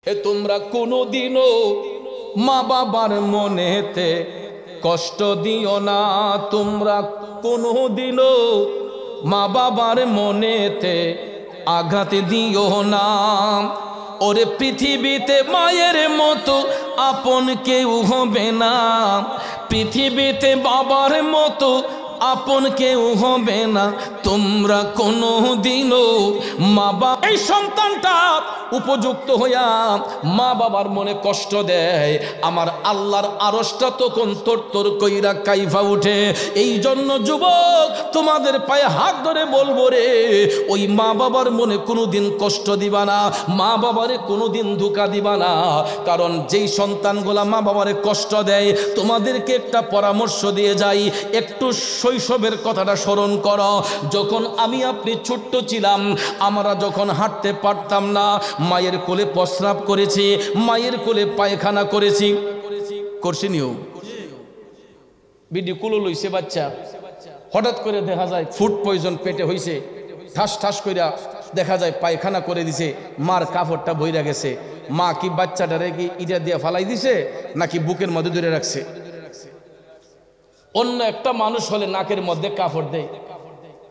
হে তোমরা কোনোদিনও মা বাবার মনেতে কষ্ট দিও না, তোমরা কোনোদিনও মা বাবার মনেতে আঘাত দিও না। ওরে পৃথিবীতে মায়ের মতো আপন কেউ হবে না, পৃথিবীতে বাবার মতো আপন কেউ হবে না। তোমরা কোনো দিনও মা বাবা, এই সন্তানটা উপযুক্ত হইয়া মা বাবার মনে কষ্ট দেয়, আমার আল্লাহর আরশটা তখন তোর কইরা কাইফা উঠে। এই জন্য যুবক, তোমাদের পায়ে হাত ধরে বলবো রে, ওই মা বাবার মনে কোনোদিন কষ্ট দিবা না, মা বাবারে কোনোদিন ধোঁকা দিবা না। কারণ যেই সন্তানগুলা মা বাবারে কষ্ট দেয়, তোমাদেরকে একটা পরামর্শ দিয়ে যাই, একটু শৈশবের কথাটা স্মরণ করো। যখন আমি আপনি ছোট্ট ছিলাম, আমরা যখন হাঁটতে পারতাম না, মায়ের কোলে প্রস্রাব করেছি, মায়ের কোলে পায়খানা করেছি, করছি নিও বিডি কুলো লইছে বাচ্চা, হঠাৎ করে দেখা যায় ফুড পয়জন পেটে হইছে, ঠাস ঠাস কইরা দেখা যায় পায়খানা করে দিছে, মার কাপড়টা বইরা গেছে। মা কি বাচ্চাটারে কি ইটা দিয়ে ফালাই দিছে নাকি বুকের মধ্যে ধরে রাখছে? অন্য একটা মানুষ হলে নাকের মধ্যে কাপড় দেয়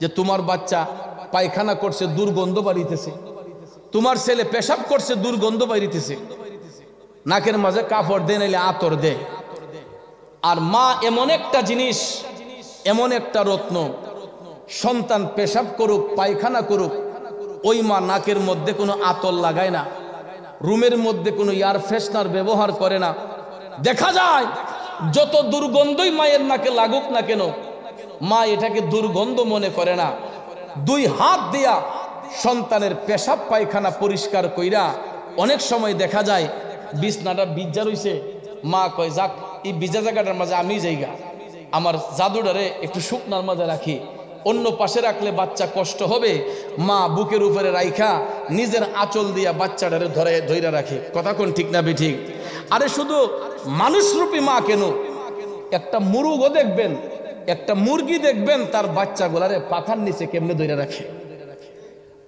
যে তোমার বাচ্চা পায়খানা করছে, দুর্গন্ধ বাড়িতেছে, তোমার ছেলে পেশাব করছে, দুর্গন্ধ বাড়িতেছে, নাকের মাঝে কাপড় দেয়, নাইলে আতর দেয়। আর মা এমন একটা জিনিস, এমন একটা রত্ন, সন্তান পেশাব করুক পায়খানা করুক, ওই মা নাকের মধ্যে কোনো আতর লাগায় না, রুমের মধ্যে কোনো এয়ার ফ্রেশনার ব্যবহার করে না। দেখা যায় যত দুর্গন্ধই মায়ের নাকে লাগুক না কেন, মা এটাকে দুর্গন্ধ মনে করে না। দুই হাত দিয়া সন্তানের পেশাব পায়খানা পরিষ্কার কইরা, অনেক সময় দেখা যায় বিছনাটা ভিজা রইছে, মা কয় যাক এই ভিজা জায়গাটার মাঝে আমি যাইগা, আমার জাদুটারে একটু শুকনার মাঝে রাখি, অন্য পাশে রাখলে বাচ্চা কষ্ট হবে। মা বুকের উপরে রাইখা নিজের আঁচল দিয়া বাচ্চাটারে ধরে রাখে। কথা কোন ঠিক না বেঠিক? আরে শুধু মানুষরূপী মা কেন, একটা মুরগও দেখবেন, একটা মুরগি দেখবেন, তার বাচ্চাগুলারে পাখার নিচে কেমনে ধরে রাখে।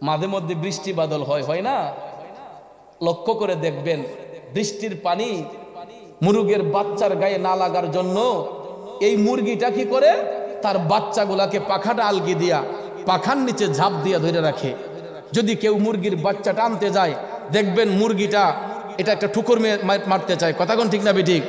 মাঝে মধ্যে বৃষ্টি বাদল হয় না, লক্ষ্য করে দেখবেন, বৃষ্টির পানি মুরগের বাচ্চার গায়ে না লাগার জন্য এই মুরগিটা কি করে, তার বাচ্চাগুলাকে পাখাটা আলগি দিয়া পাখার নিচে ঝাঁপ দিয়া ধরে রাখে। যদি কেউ মুরগির বাচ্চা টানতে যায়, দেখবেন মুরগিটা এটা একটা ঠুকুর মারতে চায়। কথা কোন ঠিক না বেঠিক?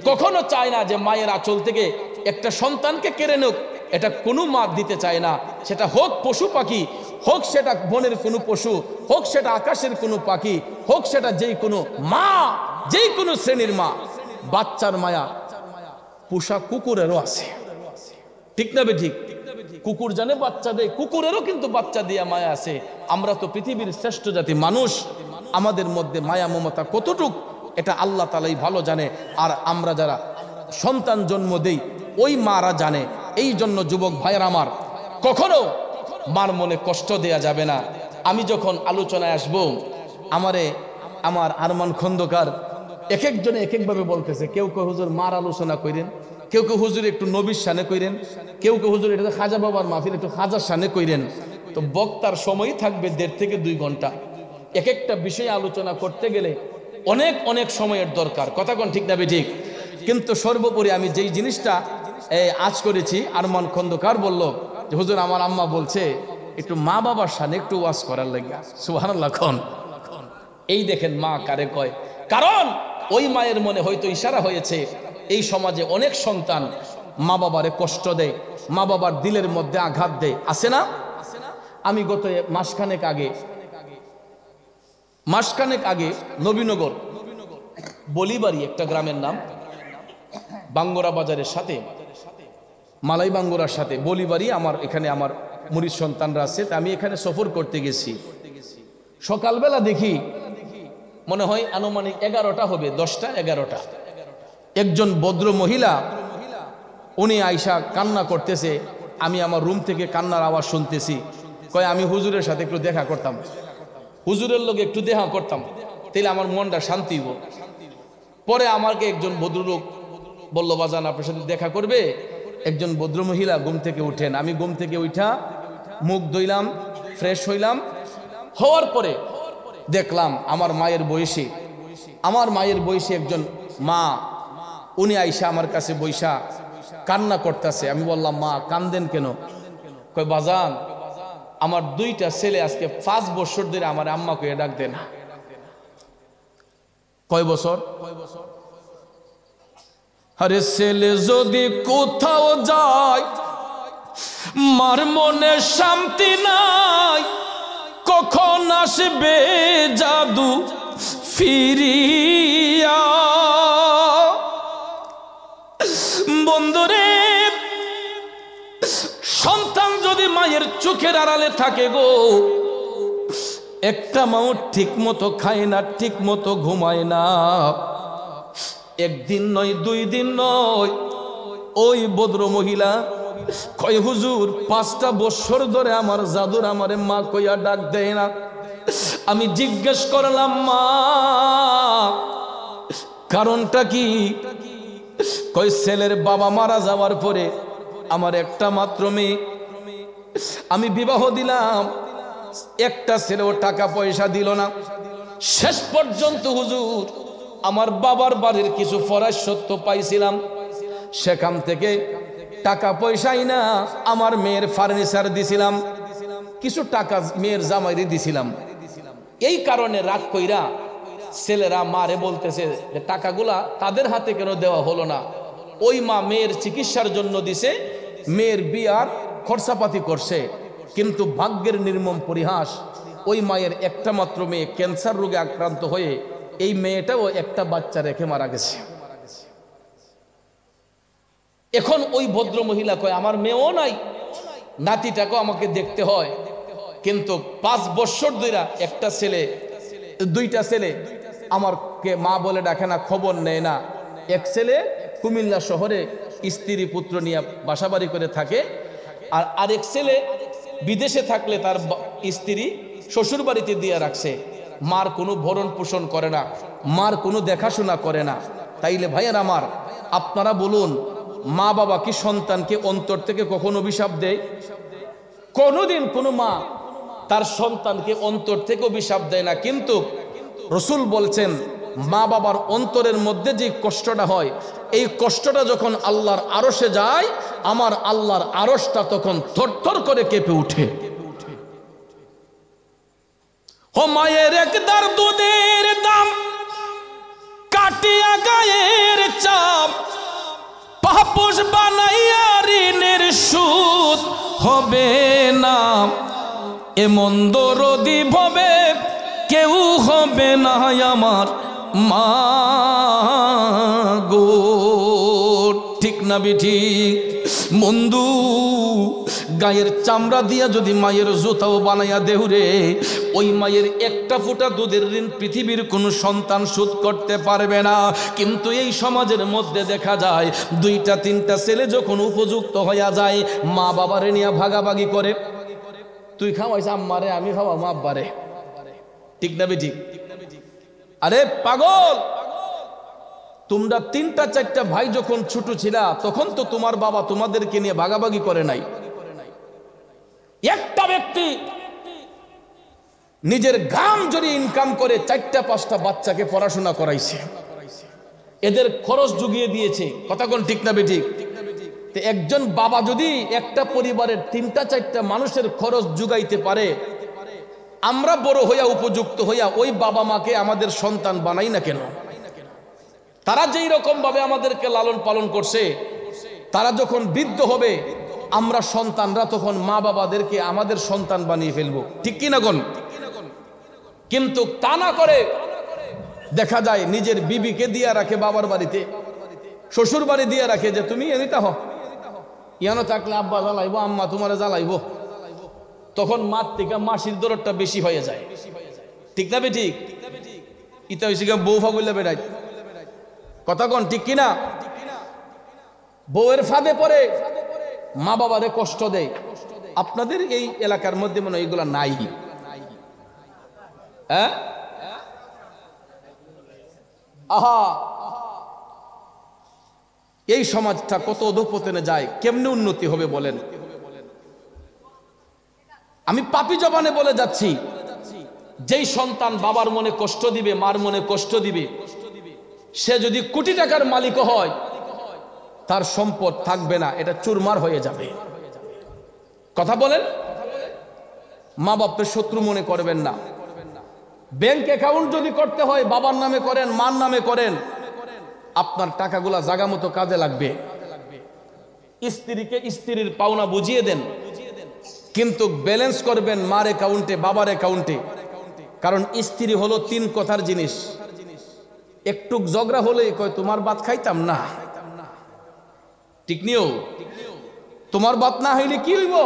কখনো চায় না যে মায়ের আঁচল থেকে একটা সন্তানকে কেড়ে নোক, এটা কোনো মা দিতে চায় না। সেটা হোক পশু পাখি, হোক সেটা বনের কোনো পশু, হোক সেটা আকাশের কোনো পাখি, হোক সেটা যেই কোনো মা, যেই কোনো শ্রেণীর মা। বাচ্চার মায়া পোষা কুকুরেরও আছে, ঠিক না বেঠিক? কুকুর জানে বাচ্চা দেয়, কুকুরেরও কিন্তু বাচ্চা দিয়া মায়া আছে। আমরা তো পৃথিবীর শ্রেষ্ঠ জাতি মানুষ, আমাদের মধ্যে মায়া মমতা কতটুক এটা আল্লাহ তাআলাই ভালো জানে। আর আমরা যারা সন্তান জন্ম দেই, ওই মারা জানে। এই জন্য যুবক ভাইয়ের আমার, কখনো মার মনে কষ্ট দেয়া যাবে না। আমি যখন আলোচনায় আসব, আমার আরমান খন্দকার এক একজনে এক একভাবে বলতেছে। কেউ কেউ হুজুর মার আলোচনা করেন, কেউ কেউ হুজুর একটু নবীর শানে কইরেন, কেউ কেউ হুজুর এটা খাজা বাবার মাহফিল একটু খাজার শানে কইরেন। তো বক্তার সময় থাকবে 1.5 থেকে 2 ঘন্টা। এক একটা বিষয়ে আলোচনা করতে গেলে অনেক অনেক সময়ের দরকার। কথা কোন ঠিক না বেঠিক? কিন্তু সর্বোপরি আমি যেই জিনিসটা আজ করেছি, আরমান খন্দকার বলল যে হুজুর আমার আম্মা বলছে একটু মা বাবার শানে একটু ওয়াজ করার লাগে। সুবহানাল্লাহ। এই দেখেন মা কারে কয়, কারণ ওই মায়ের মনে হয়তো ইশারা হয়েছে এই সমাজে অনেক সন্তান মা বাবারে কষ্ট দেয়, মা বাবার দিলের মধ্যে আঘাত দেয়, আছে না? আমি গত মাসখানেক আগে নবীনগর বলিবাড়ি একটা গ্রামের নাম, বাঙ্গরা বাজারের সাথে, মালাই বাঙ্গরার সাথে বলিবাড়ি, আমার এখানে আমার মুরিদ সন্তানরা আছে। আমি এখানে সফর করতে গেছি। সকালবেলা দেখি মনে হয় আনুমানিক 11টা হবে, 10টা 11টা। একজন ভদ্র মহিলা, উনি আয়সা কান্না করতেছে। আমি আমার রুম থেকে কান্নার আওয়াজ শুনতেছি। কয় আমি হুজুরের সাথে একটু দেখা করতাম, হুজুরের লোক একটু দেখা করতাম, তাইলে আমার মনটা শান্তি হইব। পরে আমাকে একজন ভদ্রলোক বলল, বাজান আপনার সাথে দেখা করবে। একজন ভদ্র মহিলা ঘুম থেকে উঠেন। আমি ঘুম থেকে উঠা মুখ ধুইলাম, ফ্রেশ হইলাম, হওয়ার পরে দেখলাম আমার মায়ের বয়সী আমার মায়ের বয়সী একজন মা, উনি আইসা আমার কাছে বৈশা কান্না করতেছে। আমি বললাম, মা কান্দেন কেন? কই বাজান, আমার দুইটা ছেলে আজকে 5 বছর ধরে আমার আম্মা কইয়া ডাক দেয় না। কয় বছর? আরে ছেলে যদি কোথাও যায়, মার মনে শান্তি নাই, কখন আসবে জাদু ফিরিয়া। বন্ধুরে, সন্তান যদি মায়ের চোখের আড়ালে থাকে গো, একটা মাও ঠিক মতো খায় না, ঠিক মতো ঘুমায় না। একদিন নয়, 2 দিন নয়, ওই ভদ্র মহিলা কয়, হুজুর 5টা বছর ধরে আমার জাদুর আমারে মা কইয়া ডাক দেয় না। আমি জিজ্ঞেস করলাম, মা কারণটা কি? কই ছেলের বাবা মারা যাওয়ার পরে আমার একটা মাত্র মেয়ে, আমি বিবাহ দিলাম, একটা ছেলেও টাকা পয়সা দিল না। শেষ পর্যন্ত হুজুর আমার বাবার বাড়ির কিছু ফরাজ সত্য পাইছিলাম, সেখান থেকে টাকা পয়সাই না আমার মেয়ের ফার্নিচার দিছিলাম, কিছু টাকা মেয়ের জামাইরে দিছিলাম। এই কারণে রাগ কইরা ছেলেরা মারে বলতেছে যে টাকাগুলা তাদের হাতে কেন দেওয়া হলো না? ওই মা মেয়ের চিকিৎসার জন্য দিছে, মেয়ের বিয়ার খরচাপাতি করছে, কিন্তু ভাগ্যের নির্মম পরিহাস, ওই মায়ের একটা মাত্র মেয়ে ক্যান্সার রোগে আক্রান্ত হয়ে এই মেয়েটাও একটা বাচ্চা রেখে মারা গেছে। এখন ওই ভদ্র মহিলা কয়, আমার মেয়েও নাই, নাতিটাকেও আমাকে দেখতে হয়, কিন্তু 5 বছর ধরে একটা ছেলে, 2টা ছেলে আমাকে মা বলে ডাকে না, খবর নেয় না। এক ছেলে কুমিল্লা শহরে স্ত্রী পুত্র নিয়ে বাসাবাড়ি করে থাকে, আর আরেক ছেলে বিদেশে থাকলে তার স্ত্রী শ্বশুর বাড়িতে দিয়ে রাখছে। মার কোনো ভরণ পোষণ করে না, মার কোনো দেখাশোনা করে না। তাইলে ভাইয়ের আমার, আপনারা বলুন, মা বাবা কি সন্তানকে অন্তর থেকে কখনো অভিশাপ দেয়? কোনোদিন কোনো মা তার সন্তানকে অন্তর থেকে অভিশাপ দেয় না। কিন্তু রসুল বলছেন, মা বাবার অন্তরের মধ্যে যে কষ্টটা হয়, এই কষ্টটা যখন আল্লাহর আরশে যায়, আমার আল্লাহর আরশটা তখন থরথর করে কেঁপে উঠে। ও মায়ের একদার দুধের দাম কাটিয়া গায়ের চাপ, পাপোশ বানাইয়া ঋণের সুদ হবে না, এমন দরদি ভবে কেউ হবে না আমার মা গো। ঠিক না বেঠিক? বন্ধু, গায়ের চামড়া দিয়া যদি মায়ের জুতাও বানাইয়া দেহুরে, ওই মায়ের একটা ফোঁটা দুধের ঋণ পৃথিবীর কোনো সন্তান শোধ করতে পারবে না। কিন্তু এই সমাজের মধ্যে দেখা যায়, 2টা 3টা ছেলে যখন উপযুক্ত হইয়া যায়, মা বাবারে নিয়ে ভাগাভাগি করে। তুই খাওয়াইছ আম্মারে, আমি খাওয়াবো আব্বারে। ঠিক না বেঠিক? আরে পাগল, তোমরা 3টা 4টা ভাই যখন ছোট ছিলা, তখন তো তোমার বাবা তোমাদেরকে নিয়ে ভাগাভাগি করে নাই। একটা ব্যক্তি নিজের ঘাম যদি ইনকাম করে 4টা 5টা বাচ্চাকে পড়াশোনা করাইছে, এদের খরচ জুগিয়ে দিয়েছে। কথা কোন ঠিক না বেঠিক? তো একজন বাবা যদি একটা পরিবারের 3টা 4টা মানুষের খরচ জুগাইতে পারে, আমরা বড় হইয়া উপযুক্ত হইয়া ওই বাবা মাকে আমাদের সন্তান বানাই না কেন? তারা যেই রকম ভাবে আমাদেরকে লালন পালন করছে, তারা যখন বৃদ্ধ হবে, আমরা সন্তানরা তখন মা বাবাদেরকে আমাদের সন্তান বানিয়ে ফেলবো। ঠিক কি না কোন? কিন্তু তা না করে দেখা যায় নিজের বিবিকে দিয়ে রাখে বাবার বাড়িতে, শ্বশুর বাড়ি দিয়ে রাখে, যে তুমি এনিতা হ, ইয়ানো থাকলে আব্বা জ্বালাইবো, আম্মা তোমারে জ্বালাইবো। তখন মার থেকে মাসির দরদটা বেশি হয়ে যায়। ঠিক না বেঠিক? ইতা হয়েছে বউ ফাগুল্লা বেড়াই। কথা কন ঠিক কিনা? বউয়ের ফাঁদে পড়ে মা বাবারে কষ্ট দেয়। আপনাদের এই এলাকার মধ্যে মনে হয় এগুলা নাই? হ্যাঁ, আহা, এই সমাজটা কত অধঃপতনে যায়, কেমনে উন্নতি হবে বলেন? আমি পাপী জবানে বলে যাচ্ছি, যেই সন্তান বাবার মনে কষ্ট দিবে, মার মনে কষ্ট দিবে, সে যদি কোটি টাকার মালিক হয়, তার সম্পদ থাকবে না, এটা চুরমার হয়ে যাবে। কথা বলেন। মা বাপকে শত্রু মনে করবেন না। ব্যাংক অ্যাকাউন্ট যদি করতে হয় বাবার নামে করেন, মার নামে করেন, আপনার টাকাগুলা জায়গা মতো কাজে লাগবে। স্ত্রীকে স্ত্রীর পাওনা বুঝিয়ে দেন, কিন্তু ব্যালেন্স করবেন মার অ্যাকাউন্টে, বাবার অ্যাকাউন্টে। কারণ স্ত্রী হলো তিন কথার জিনিস। একটু ঝগড়া হলেই কয় তোমার ভাত খাইতাম না, ঠিক নিও, তোমার ভাত না হইলে কি হইব,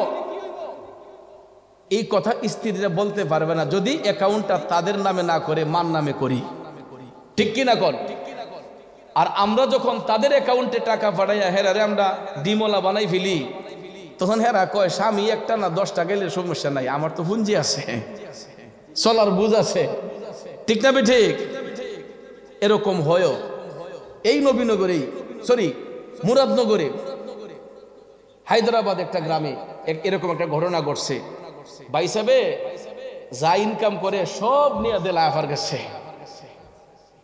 এই কথা স্ত্রীরা বলতে পারবে না যদি অ্যাকাউন্টটা তাদের নামে না করে মার নামে করি, ঠিক কিনা কর। আর আমরা যখন তাদের অ্যাকাউন্টে টাকা পাঠাইয়া হেরারে আমরা ডিমলা বানাই ফেলি, তখন হেরা কয় স্বামী একটা না 10টা গেলে সমস্যা নাই, আমার তো পুঞ্জি আছে, চলার বুঝ আছে, ঠিক না ঠিক। এরকম হয় এই নবীনগরেই, সরি মুরাদনগরে, হায়দ্রাবাদ একটা গ্রামে এরকম একটা ঘটনা ঘটছে। ভাই সাহেবে যা ইনকাম করে সব নিয়ে দেলায় আফার কাছে,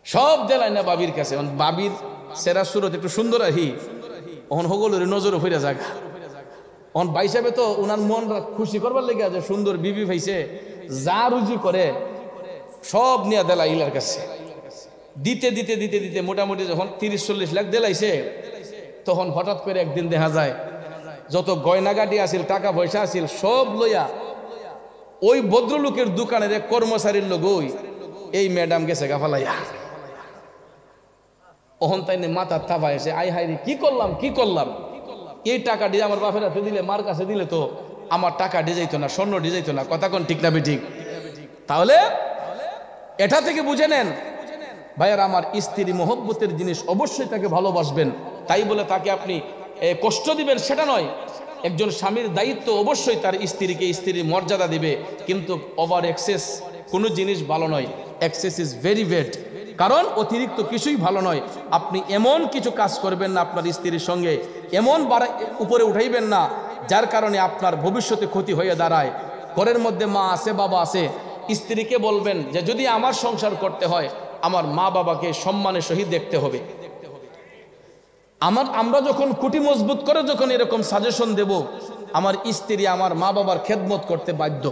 সব দেলায় না বাবির কাছে। বাবির সেরা সুরত একটু সুন্দর আহি, ওহন হগলের নজরে ফিরে জায়গা। অন ভাই সাহেবে তো ওনার মন খুশি করবার লেগে যে সুন্দর বিবি পাইছে, যা রুজি করে সব নিয়ে দেলা ইলার কাছে। দিতে দিতে দিতে দিতে মোটামুটি যখন 30-40 লাখ দেলাইছে, তখন হঠাৎ করে একদিন দেখা যায় যত গয়নাগাটি আছিল, টাকা পয়সা আছিল, সব লইয়া ওই ভদ্রলোকের দোকানের এক কর্মচারীর লোক ওই এই ম্যাডাম গেছে গাফালাইয়া। ওহন তাই মাথার থাবা এসে আই হাই রে কি করলাম কি করলাম, এই টাকা দিয়ে আমার বাপের হাতে দিলে, মার কাছে দিলে তো আমার টাকা ডিজাইতো না, স্বর্ণ ডিজাইতো না, কথা কোন ঠিক না ঠিক। তাহলে এটা থেকে বুঝে নেন ভাইয়ার, আমার স্ত্রী মহব্বতের জিনিস, অবশ্যই তাকে ভালোবাসবেন। তাই বলে তাকে আপনি কষ্ট দিবেন সেটা নয়। একজন স্বামীর দায়িত্ব অবশ্যই তার স্ত্রীকে স্ত্রীর মর্যাদা দিবে, কিন্তু ওভার এক্সেস কোনো জিনিস ভালো নয়। এক্সেস ইজ ভেরি ব্যাড, কারণ অতিরিক্ত কিছুই ভালো নয়। আপনি এমন কিছু কাজ করবেন না আপনার স্ত্রীর সঙ্গে, এমন উপরে উঠাইবেন না যার কারণে আপনার ভবিষ্যতে ক্ষতি হয়ে দাঁড়ায়। ঘরের মধ্যে মা আছে, বাবা আছে, স্ত্রীকে বলবেন যে যদি আমার সংসার করতে হয় আমার মা বাবাকে সম্মানের সহিত দেখতে হবে। আমরা যখন কুটি মজবুত করে যখন এরকম সাজেশন দেব, আমার স্ত্রী আমার মা বাবার খেদমত করতে বাধ্য।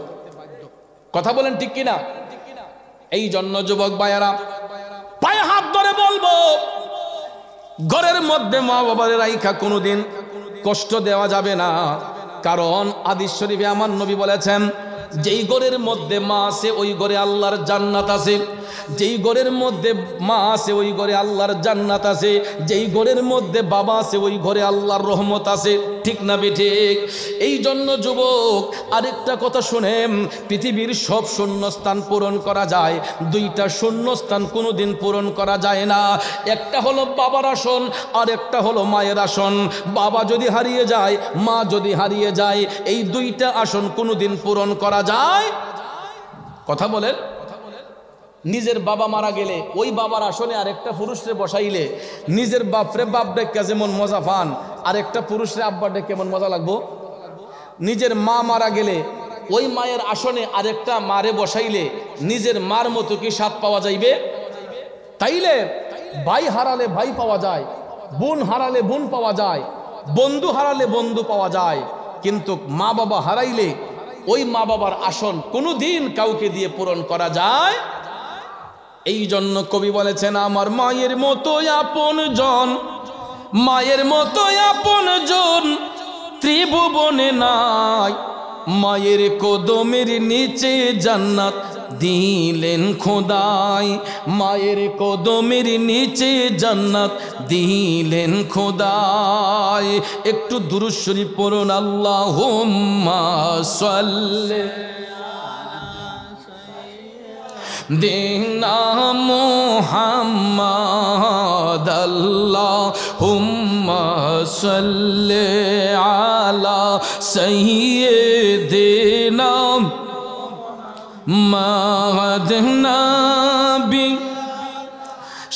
কথা বলেন ঠিক কিনা। এই জন্য যুবক ভাইয়ারা, পায়ে হাত ধরে বলবো, ঘরের মধ্যে মা বাবার রাইখা কোনোদিন কষ্ট দেওয়া যাবে না। কারণ হাদিস শরীফে আমার নবী বলেছেন, যেই ঘরের মধ্যে মা আছে ওই ঘরে আল্লাহর জান্নাত আছে, যেই ঘরের মধ্যে মা আছে ওই ঘরে আল্লাহর জান্নাত আছে, যেই ঘরের মধ্যে বাবা আছে ওই ঘরে আল্লাহর রহমত আছে, ঠিক না ঠিক। এই জন্য যুবক আরেকটা কথা শুনেন, পৃথিবীর সব শূন্যস্থান পূরণ করা যায়, দুইটা শূন্যস্থান কোনোদিন পূরণ করা যায় না। একটা হলো বাবার আসন, আর একটা হলো মায়ের আসন। বাবা যদি হারিয়ে যায়, মা যদি হারিয়ে যায়, এই দুইটা আসন কোনোদিন পূরণ করা যায়। কথা বলেন। নিজের বাবা মারা গেলে ওই বাবার আসনে আরেকটা পুরুষরে বসাইলে নিজের বাপরে বাপ ডেকে যেমন মজা পান, আরেকটা পুরুষরে আব্বা ডেকে কেমন মজা লাগবো। নিজের মা মারা গেলে ওই মায়ের আসনে আরেকটা মারে বসাইলে নিজের মার মতো কি স্বাদ পাওয়া যাইবে? তাইলে ভাই হারালে ভাই পাওয়া যায়, বোন হারালে বোন পাওয়া যায়, বন্ধু হারালে বন্ধু পাওয়া যায়, কিন্তু মা বাবা হারাইলে ওই মা বাবার আসন কোনোদিন কাউকে দিয়ে পূরণ করা যায়। এই জন্য কবি বলেছেন, আমার মায়ের মতো আপন জন, মায়ের মতো আপন জন ত্রিভুবনে নাই, মায়ের কদমের নিচে জান্নাত দিলেন খোদাই, মায়ের কদমের নিচে জান্নাত দিলেন খোদাই। একটু দুরূদ শরীফ পড়ুন, আল্লাহুম্মা সাল্লি দিনা মুহাম্মাদ, আল্লাহুম্মা সাল্লি আলা সাইয়্যিদিনা মাদনা বি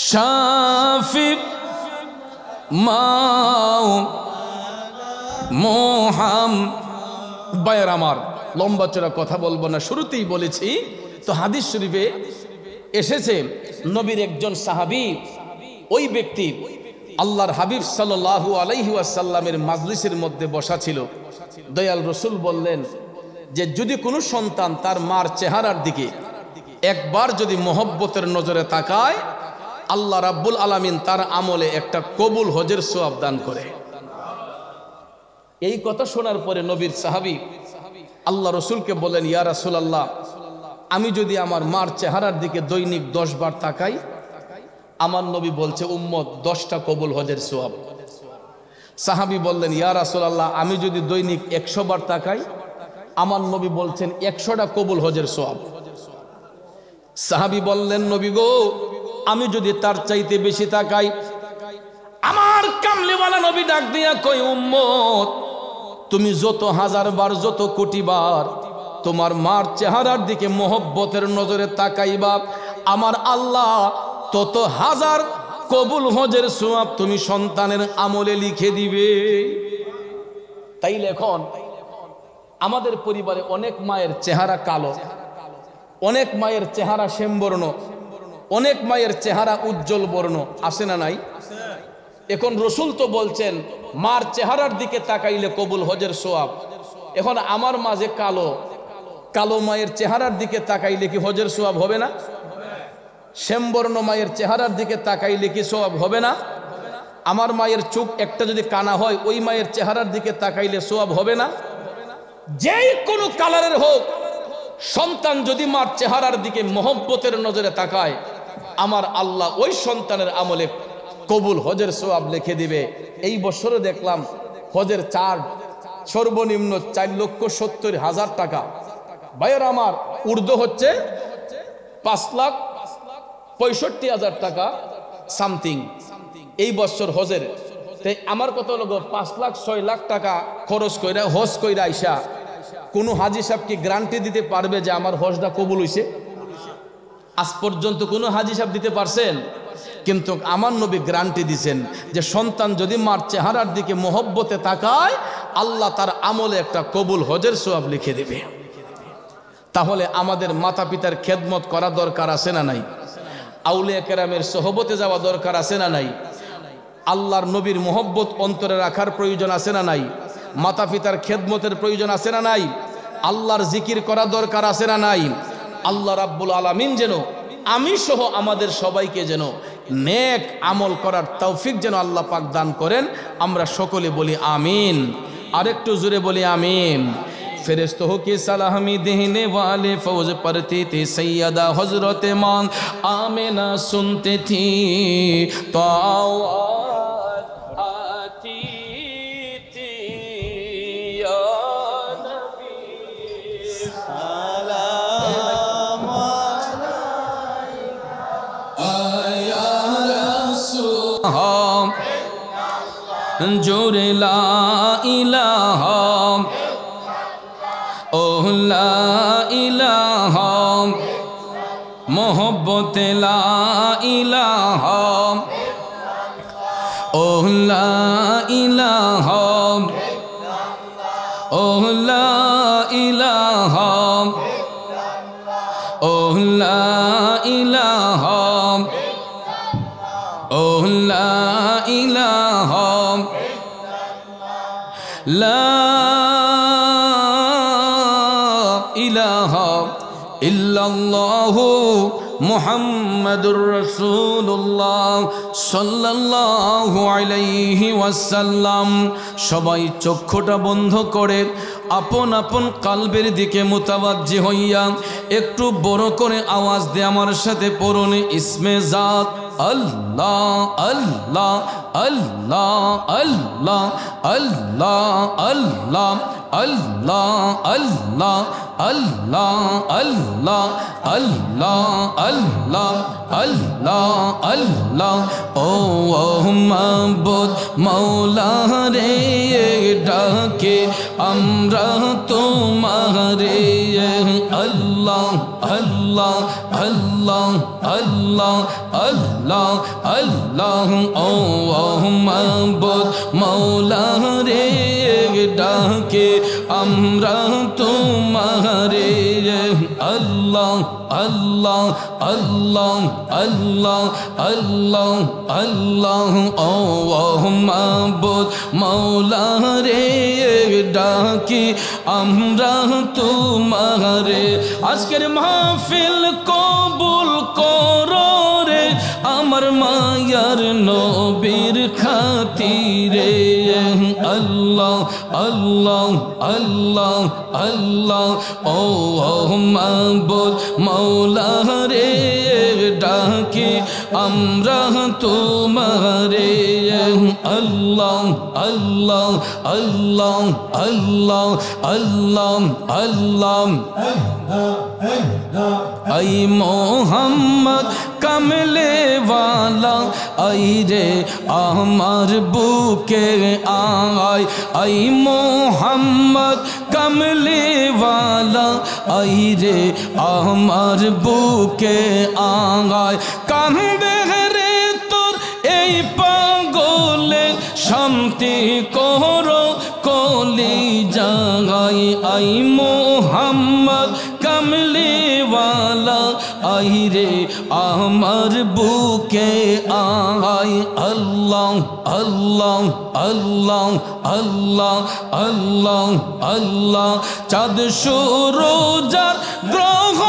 শাফি মাও মোহাম। ভাইয়ের আমার, লম্বা চড়া কথা বলবো না, শুরুতেই বলেছি তো হাদিস শরীফে এসেছে নবীর একজন সাহাবী, ওই ব্যক্তি আল্লাহর হাবিব সাল্লাল্লাহু আলাইহি ওয়াসাল্লামের মাজলিসের মধ্যে বসা ছিল। দয়াল রসুল বললেন যে যদি কোনো সন্তান তার মার চেহারার দিকে একবার যদি মহব্বতের নজরে তাকায়, আল্লাহ রাব্বুল আলামিন তার আমলে একটা কবুল হজের সওয়াব দান করে। এই কথা শোনার পরে নবীর সাহাবী আল্লাহ রসুলকে বলেন, ইয়া রাসূলুল্লাহ, আমি যদি আমার মার চেহারার দিকে দৈনিক 10 বার তাকাই, আমার নবী বলছে উম্মত 10টা কবুল হজের সওয়াব। সাহাবী বললেন, ইয়া রাসূলুল্লাহ, আমি যদি দৈনিক 100 বার তাকাই, আমার নবী বলছেন 100টা কবুল হজের সওয়াব। সাহাবী বললেন, নবী গো, আমি যদি তার চাইতে বেশি তাকাই। আমার কামলিওয়ালা নবী ডাক দিয়া কই, উম্মত তুমি যত 1000 বার যত কোটি বার তোমার মার চেহারার দিকে মহব্বতের নজরে তাকাইবা, আমার আল্লাহ তত 1000 কবুল হজের সওয়াব তুমি সন্তানের আমলে লিখে দিবে। তাইলে এখন আমাদের পরিবারে অনেক মায়ের চেহারা কালো, অনেক মায়ের চেহারা শ্যামবর্ণ, অনেক মায়ের চেহারা উজ্জ্বল বর্ণ, আছে না নাই? এখন রসুল তো বলছেন মার চেহারার দিকে তাকাইলে কবুল হজের সওয়াব। এখন আমার মাঝে কালো, কালো মায়ের চেহারার দিকে তাকাইলে কি হজের সওয়াব হবে না? শ্যামবর্ণ মায়ের চেহারার দিকে তাকাইলে কি সওয়াব হবে না? আমার মায়ের চোখ একটা যদি কানা হয়, ওই মায়ের চেহারার দিকে তাকাইলে সওয়াব হবে না? যেই কোনো কালারের হোক, সন্তান যদি মার চেহারার দিকে মহব্বতের নজরে তাকায়, আমার আল্লাহ ওই সন্তানের আমলে কবুল হজের সওয়াব লিখে দিবে। এই বছরে দেখলাম হজের চার্জ সর্বনিম্ন 4,70,000 টাকা। ভাইয়ের আমার, উর্দু হচ্ছে 5,65,000 টাকা সামথিং এই বছর হজের। তাই আমার কত লোক 5,06,00,000 টাকা খরচ কইরা হজ কইরা আইসা কোন হাজি সাহেব কি গ্যারান্টি দিতে পারবে যে আমার হজটা কবুল হইছে? আজ পর্যন্ত কোনো হাজি সাহেব দিতে পারছেন? কিন্তু আমার নবী গ্যারান্টি দিয়েছেন যে সন্তান যদি মার চেহারার দিকে মহব্বতে তাকায়, আল্লাহ তার আমলে একটা কবুল হজের সওয়াব লিখে দেবে। তাহলে আমাদের মাতা পিতার খেদমত করা দরকার আছে না নাই? আউলিয়া কেরামের সোহবতে যাওয়া দরকার আছে না নাই? আল্লাহর নবীর মহব্বত অন্তরে রাখার প্রয়োজন আছে না নাই? মাতা পিতার খেদমতের প্রয়োজন আছে না নাই? আল্লাহর জিকির করা দরকার আছে না নাই? আল্লাহ রাব্বুল আলামিন যেন আমি সহ আমাদের সবাইকে যেন নেক আমল করার তৌফিক যেন আল্লাহ পাক দান করেন। আমরা সকলে বলি আমিন, আরেকটু জোরে বলি আমিন। फरिश्तों की सलामी देने वाले फौज पढ़ती थी सैयदा हजरत मां आमिना सुनते थी तो आती थी या नबी सलाम अलैका या रसूल जोरे ला इलाहा ओह ला इलाहा मोहब्बत ला इलाहा ओह ला इलाहा ओह ला इलाहा ओह ला इलाहा ओह ला इलाहा ला इलाहा इल्लल्लाहु मुहम्मदुर रसूलुल्लाह सल्लल्लाहु अलैहि वसल्लम। সবাই চক্ষুটা বন্ধ করে আপন আপন কালবের দিকে মুতাওয়াজ্জি হইয়া একটু বড় করে আওয়াজ দিয়ে আমার সাথে পড়ুন ইসমে জাত আল্লাহ আল্লাহ আল্লাহ আল্লাহ আল্লাহ আল্লাহ আল্লাহ আল্লাহ আল্লাহ আল্লাহ আল্লাহ আল্লাহ আল্লাহ আল্লাহ ও মাবুদ মৌলা রে ডাকে আমরা তোমারে আল্লাহ আল্লাহ আল্লাহ আল্লাহ আল্লাহ আল্লাহ ও মাবুদ মৌলা রে ডাকে আমরা তোমারে আল্লাহ আল্লাহ আল্লাহ আল্লাহ আল্লাহ আল্লাহ আল্লাহ ও মাবুদ মাওলা রে ডাকি আমরা তোমারে আজকের মাহফিল কবুল করো রে আমার মায়ার নবীর খাতিরে আল্লাহ আল্লাহ আল্লাহ আল্লাহ ও মাবুদ মাওলা রে ডাকি আমরা তোমারে আল্লাহ আল্লাহ আল্লাহ আল্লাহ আল্লাহ আল্লাহ আই মোহাম্মদ কমলে वाला आई रे আমার বুকে আয় আই মোহাম্মদ কমলে वाला आई রে আমার বুকে আয় কান্দে রে তোর এই পাগলে শান্তি করো কলি জাগাই আই মোহাম্মদ কমলে वाला आई रे আমার বুকে আয় আল্লাহ আল্লাহ আল্লাহ আল্লাহ আল্লাহ আল্লাহ চাঁদ সূরজার গ্রহ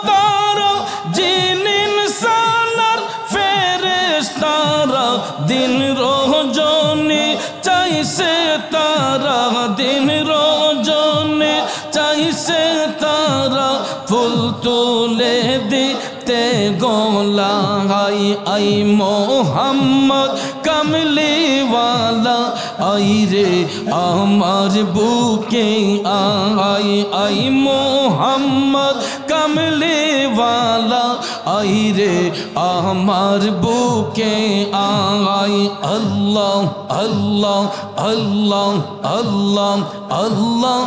তারা জিন ইনসানার ফেরেশতারা দিন রজনী চাইছে তারা দিন রজনী চাইছে তারা ফুল তুলে দিতে গোলাই আই মোহাম্মদ কমলি वाला आई রে আমার বুকে আয় আই মোহাম্মদ কমলি वाला आई রে আমার বুকে আয় আল্লাহ আল্লাহ আল্লাহ আল্লাহ আল্লাহ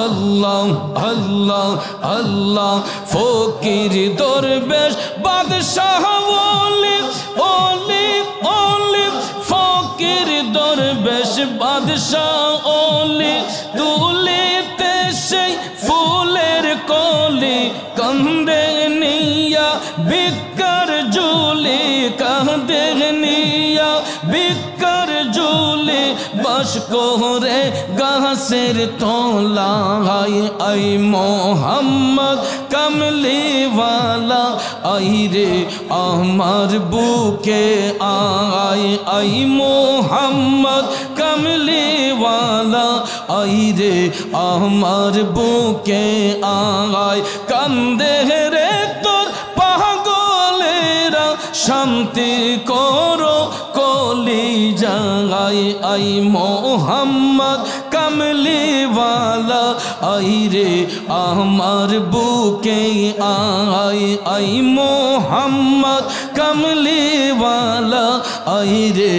আল্লাহ আল্লাহ আল্লাহ ফকির দরবেশ বাদশাহ ওলি ওলি ওলি ফকির দরবেশ বাদশাহ ওলি তুলিতে সেই ফুলের কলি কান্দে নিয়া বিকার জুলি কান্দে নিয়া বিকার জুলি বাস করে গাছের তলায় আই মোহাম্মদ কমলি वाला आई রে আমার বুকে আয় আই মোহাম্মদ কমলি वाला आई রে আমার বুকে আয় কান্দে রে তোর পাগলেরা শান্তি করো কলি জাগাই আই মোহাম্মদ কমলি वाला आई রে আমার বুকে আয় আই মোহাম্মদ কমলি वाला आई রে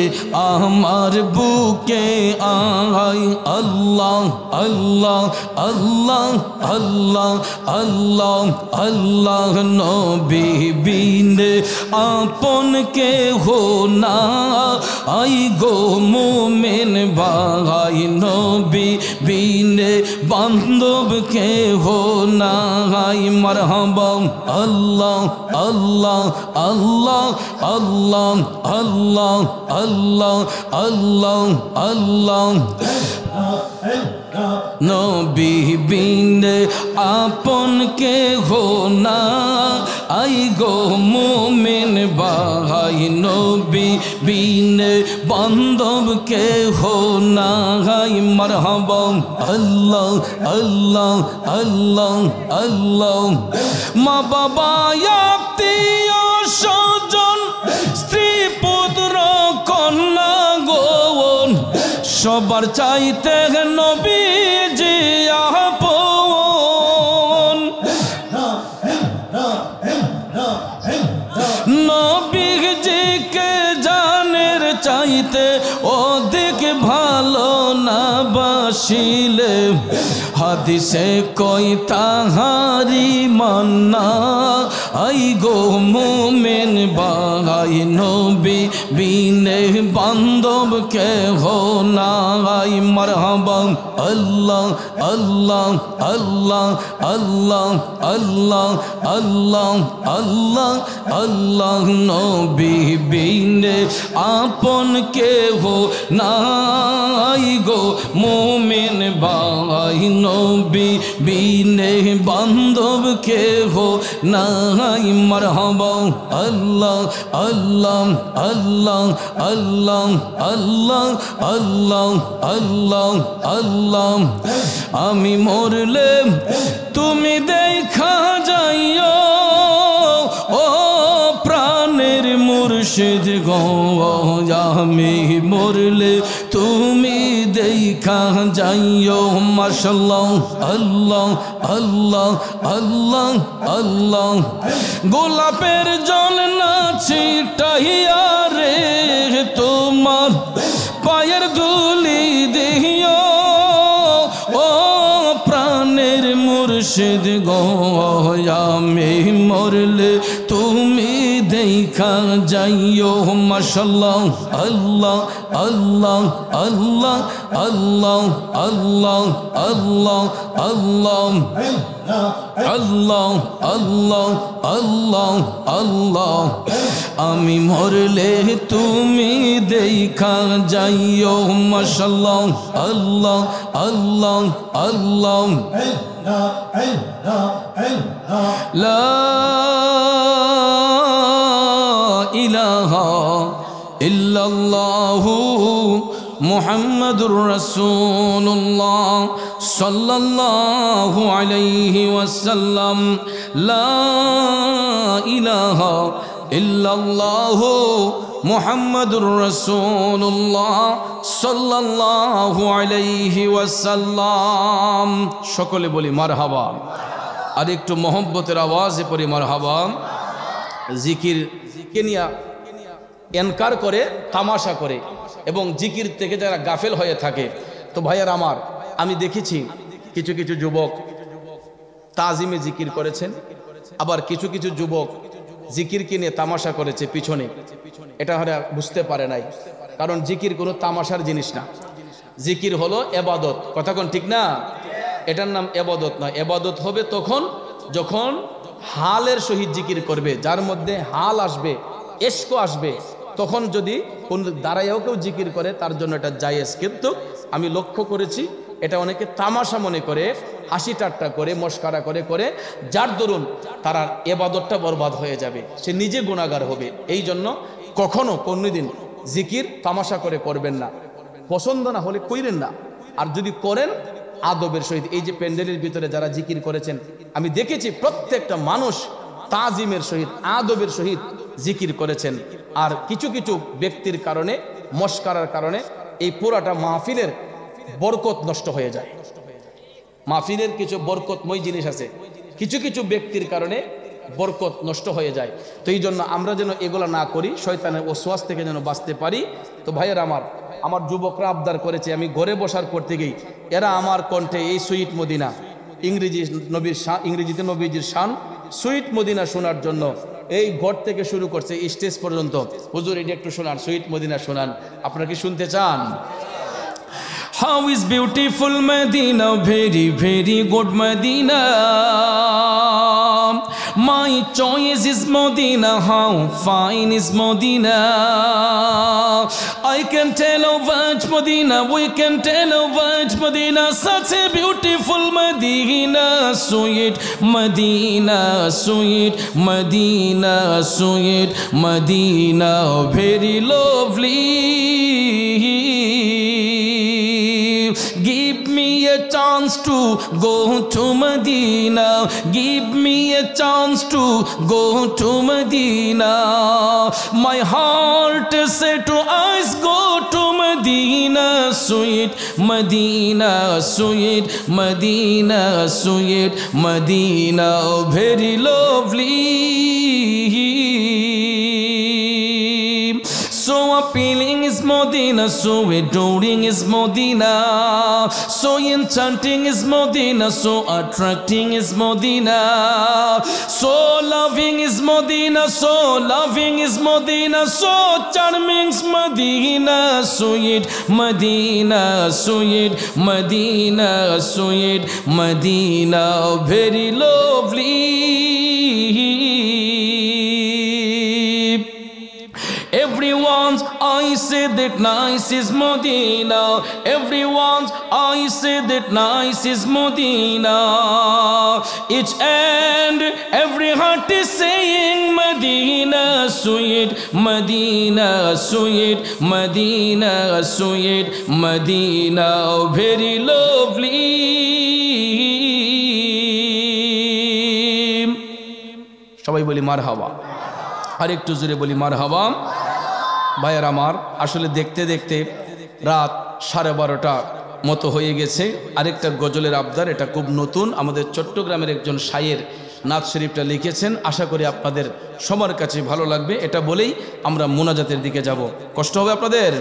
আমার বুকে আয় আল্লাহ আল্লাহ আল্লাহ আল্লাহ আল্লাহ আল্লাহ নবী বিনে আপন কে হো না আই গো মুমিন ভাই নবী বিনে বান্ধব কে হো না আই মারহাবা আল্লাহ আল্লাহ আল্লাহ আল্লাহ আল্লাহ আল্লাহ আল্লাহ আল্লাহ নবী বিনে আপন কে হো না আই গো মুমিন ভাই নবী বিনে বান্ধব কে হো না আই মারহাবা আল্লাহ আল্লাহ আল্লাহ আল্লাহ মা বাবা আত্মীয় স্বজন স্ত্রী পুত্র কন্যা গোন সবার চাইতে নবীজি আপন নবীজিকে জানের চাইতে অধিক ভালো না বাসিলে হাদিসে কই তাহারি মান্না আই গো মোমেন ভাই নবী বিনে বান্ধব কেহ নাই মারহাবা আল্লাহ আল্লাহ আল্লাহ আল্লাহ আল্লাহ আল্লাহ আল্লাহ আল্লাহ নবী বিনে আপন কেহ নাই গো মোমেন ভাই নবী বিনে বান্ধব কেহ নাই মারহাবা আল্লাহ আল্লাহ আল্লাহ আল্লাহ আল্লাহ আল্লাহ আল্লাহ আল্লাহ আমি মরলে তুমি দেখা যাইও ও প্রাণের মুর্শিদ গো আমি মরলে তুমি দেখা যাইও মাশাআল্লাহ আল্লাহ আল্লাহ আল্লাহ আল্লাহ গোলাপের জল না ছিটাইয়া রে তোমার পায়ের ধুলি দিও ও প্রাণের মুর্শিদ গো আমি মরলে তুমি দেখা যাইও মাশাআল্লাহ আল্লাহ আল্লাহ আল্লাহ আল্লাহ আল্লাহ আল্লাহ আল্লাহ আল্লাহ আল্লাহ আল্লাহ আল্লাহ আমি মরলে তুমি দেখা যাইও মাশাআল্লাহ আল্লাহ আল্লাহ আল্লাহ লা ইলাহা ইল্লাল্লাহু মুহাম্মাদুর রাসূলুল্লাহ সাল্লাল্লাহু আলাইহি ওয়াসাল্লাম লা ইলাহা ইল্লাল্লাহু মুহাম্মাদুর রাসূলুল্লাহ সাল্লাল্লাহু আলাইহি ওয়াসাল্লাম সকলে বলি মারহাবা আর একটু মোহব্বতের আওয়াজে পড়ি মারহাবা জিকির কেনিয়া এনকার করে তামাশা করে এবং জিকির থেকে যারা গাফেল হয়ে থাকে তো ভাইয়ার আমার আমি দেখেছি কিছু কিছু যুবক তাজিমে জিকির করেছেন আবার কিছু কিছু যুবক জিকির কিনে তামাশা করেছে পিছনে এটা হয়তো বুঝতে পারে নাই কারণ জিকির কোনো তামাশার জিনিস না জিকির হলো এবাদত কথা কোন ঠিক না এটার নাম এবাদত নয় এবাদত হবে তখন যখন হালের সহিত জিকির করবে যার মধ্যে হাল আসবে ইশক আসবে তখন যদি কোন দাঁড়াইয়াও কেউ জিকির করে তার জন্য এটা জায়েজ কিন্তু আমি লক্ষ্য করেছি এটা অনেকে তামাশা মনে করে হাসি ঠাট্টা করে মস্কারা করে করে যার দরুন তার ইবাদতটা বরবাদ হয়ে যাবে সে নিজে গুনাহগার হবে এই জন্য কখনো কোনদিন জিকির তামাশা করে করবেন না পছন্দ না হলে কইরেন না আর যদি করেন আদবের সহিত এই যে প্যান্ডেলের ভিতরে যারা জিকির করেছেন আমি দেখেছি প্রত্যেকটা মানুষ তাজিমের সহিত আদবের সহিত জিকির করেছেন আর কিছু কিছু ব্যক্তির কারণে মস্কারার কারণে এই পুরাটা মাহফিলের বরকত নষ্ট হয়ে যায় মাহফিলের কিছু বরকতময় জিনিস আছে কিছু কিছু ব্যক্তির কারণে বরকত নষ্ট হয়ে যায় তো এই জন্য আমরা যেন এগুলা না করি শয়তানের ওয়াসওয়াস থেকে যেন বাঁচতে পারি তো ভাইয়ের আমার যুবকরা আবদার করেছে আমি ঘরে বসার পর থেকেই এরা আমার কণ্ঠে এই সুইট মদিনা ইংরেজিতে নবীজির শান সুইট মদিনা শোনার জন্য এই ঘর থেকে শুরু করছে স্টেজ পর্যন্ত হুজুর এটা একটু শোনান সুইট মদিনা শোনান আপনারা কি শুনতে চান How is beautiful Medina, very, very good Medina. My choice is Medina, how fine is Medina. I can tell about Medina, we can tell about Medina. Such a beautiful Medina, sweet Medina, sweet Medina, sweet Medina, very lovely. Give me a chance to go to Medina. Give me a chance to go to Medina. My heart said to us, go to Medina, sweet Medina, sweet Medina, sweet Medina, very lovely. So appealing is Medina, so adoring is Medina, so enchanting is Medina, so attracting is Medina, so loving is Medina, so loving is Medina, so charming is Medina, sweet Medina, sweet Medina, sweet Medina, very lovely. Everyone's I say that nice is Medina. Everyone's I say that nice is Medina. Each and every heart is saying Medina, sweet Medina, sweet Medina, sweet Medina, very lovely. সবাই বলি মারহাবা, আর একটু জোরে বলি মারহাবা। ভাইয়ের আমার, আসলে দেখতে দেখতে রাত 12:30 মতো হয়ে গেছে। আরেকটা গজলের আবদার, এটা খুব নতুন, আমাদের চট্টগ্রামের একজন শায়ের নাত শরীফটা লিখেছেন, আশা করি আপনাদের সবার কাছে ভালো লাগবে। এটা বলেই আমরা মোনাজাতের দিকে যাব। কষ্ট হবে আপনাদের?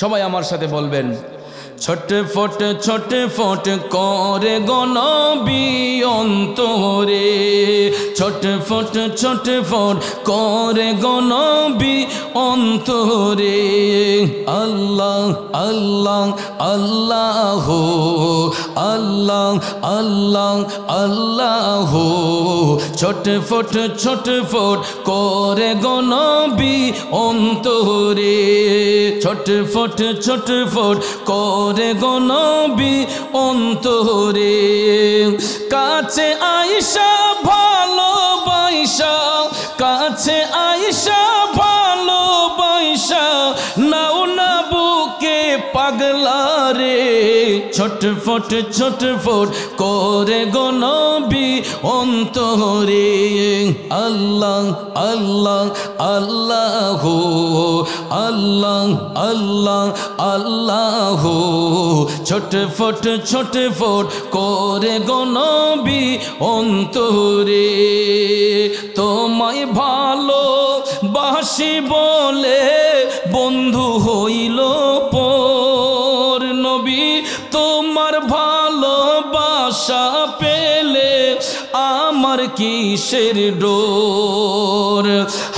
সবাই আমার সাথে বলবেন, ছটফট ছটফট করে গনবী অন্তরে, ছটফট ছটফট করে গনবী অন্তরে, আল্লাহ আল্লাহ আল্লাহ আল্লাহ আল্লাহ আল্লাহ, ছটফট ছটফট করে গনবী অন্তরে, ছটফট ছটফট করে গনবী অন্তরে, কাছে আইসা ভালোবাসা, কাছে আইসা ভালোবাসা, নাও না বুকে পাগলা রে, ছটফট ছটফট করে গনবী অন্তরে, আল্লাহ আল্লাহ আল্লাহ আল্লাহ আল্লাহ আল্লাহ, ছটফট ছটফট করে গনবী অন্তরে, তোমায় ভালো বাসি বলে বন্ধু হইল পর নবী, তোমার ভালোবাসা পেলে আমার কিসের ডোর,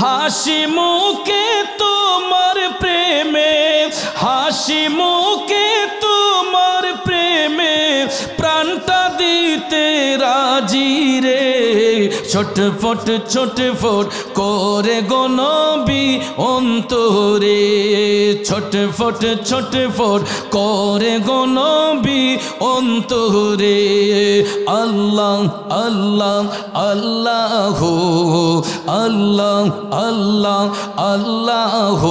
হাসি মুখে তোমার প্রেমে, হাসি মুখে তোমার প্রেমে, প্রাণটা দিতে রাজি রে, ছটফট ছটফট করে গনবী অন্তরে, ছটফট ছটফট করে গনবী অন্তরে, আল্লাহ আল্লাহ আল্লাহ আল্লাহ আল্লাহ আল্লাহ,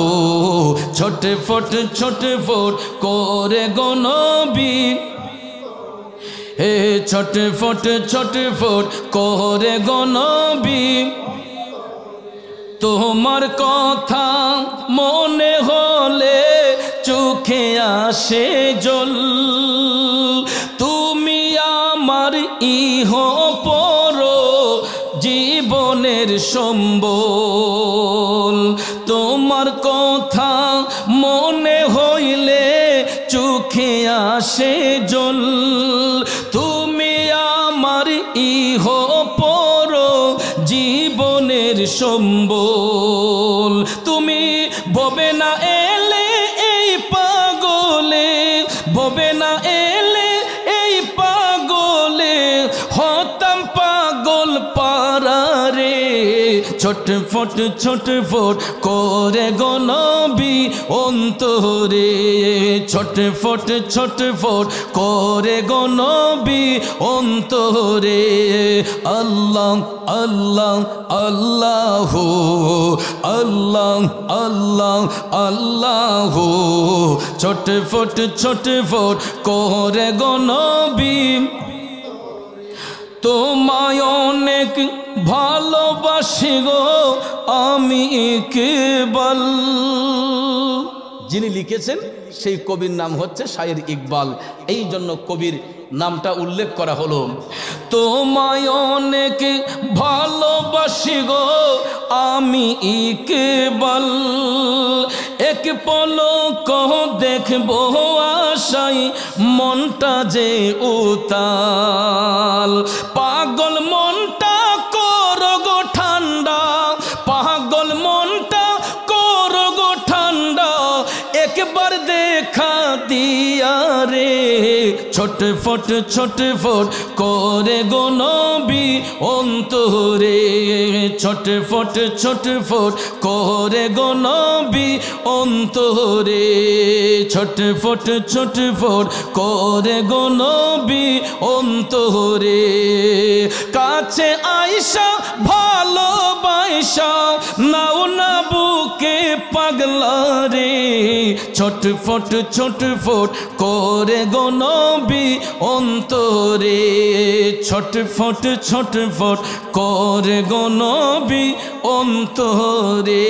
ছটফট ছটফট করে গনবী, হে ছটফট ছটফট করে গনবী, তোমার কথা মনে হলে চোখে আসে জল, তুমি আমার ইহ পর জীবনের সম্বল, তোমার কথা মনে হইলে চোখে আসে জল, তুমি আমার ইহ পর জীবনের সম্বল, তুমি ববে না এলে এই পাগলে, ববে না এলে এই পাগলে, হতাম পাগল পারা রে, ছটফট ছটফট করে গনবী অন্তরে, ছটফট ছটফট করে গনবী অন্তরে, আল্লাহ আল্লাহ আল্লাহ আল্লাহ আল্লাহ আল্লাহ, ছটফট ছটফট করে গনবী, তোমায় অনেক ভালোবাসি গো আমি ইকবাল। যিনি লিখেছেন সেই কবির নাম হচ্ছে শায়ের ইকবাল। এই জন্য কবির নামটা উল্লেখ করা হলো। তোমায় অনেক ভালোবাসি গো আমি ইকবাল, এক পলক দেখবো আশায় মনটা যে উতাল। পাগল মনটা করো গো ঠান্ডা, পাগল মনটা করো গো ঠান্ডা, একবার দেখা দিয়া রে। ছটফট ছটফট করে গো নবী অন্তরে, ছটফট ছটফট করে গো নবী অন্তরে, ছটফট ছটফট করে গো নবী অন্তরে। কাছে আইসা ভালোবাসা নাও না বুকে পাগলা রে। ছটফট ছটফট করে গো নবী অন্তরে, ছটফট ছটফট করে গো নবী অন্তরে।